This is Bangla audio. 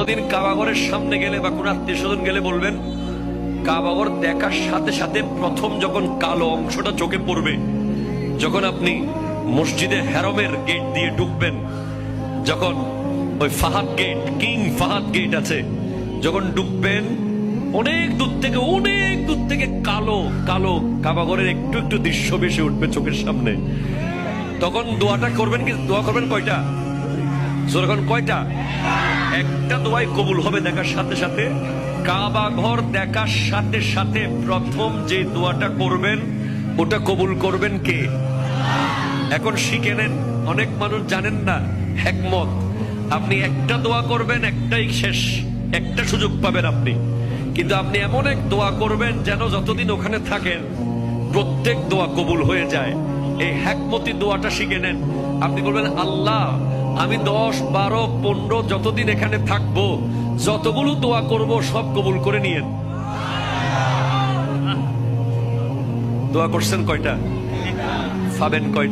কোনদিন কাবাগরের সামনে গেলে বা কোন আত্মীয় স্বজন গেলে বলবেন, কাবাগর দেখার সাথে সাথে প্রথম যখন কালো অংশটা চোখে পড়বে, যখন আপনি মসজিদে হেরমের গেট দিয়ে ঢুকবেন, যখন ওই Fahad gate, king Fahad gate আছে, যখন ঢুকবেন অনেক দূর থেকে কালো কালো কাবাগরের একটু একটু দৃশ্য ভেসে উঠবে চোখের সামনে। তখন দোয়াটা করবেন, কি দোয়া করবেন কয়টা? যখন কয়টা? একটা দোয়াই কবুল হবে দেখার সাথে সাথে। কাবা ঘর দেখার সাথে সাথে প্রথম যে দোয়াটা করবেন ওটা কবুল করবেন কে? এখন শিখে নেন, অনেক মানুষ জানেন না হিকমত। আপনি একটা দোয়া করবেন, একটাই শেষ, একটা সুযোগ পাবেন আপনি, কিন্তু আপনি এমন এক দোয়া করবেন যেন যতদিন ওখানে থাকেন প্রত্যেক দোয়া কবুল হয়ে যায়। এই হিকমতি দোয়াটা শিখে নেন। আপনি বলবেন, আল্লাহ আমি 10, 12, 15 যতদিন এখানে থাকবো, যতগুলো দোয়া করব সব কবুল করে নিয়েন। দোয়া করছেন কয়টা? পাবেন কয়টা?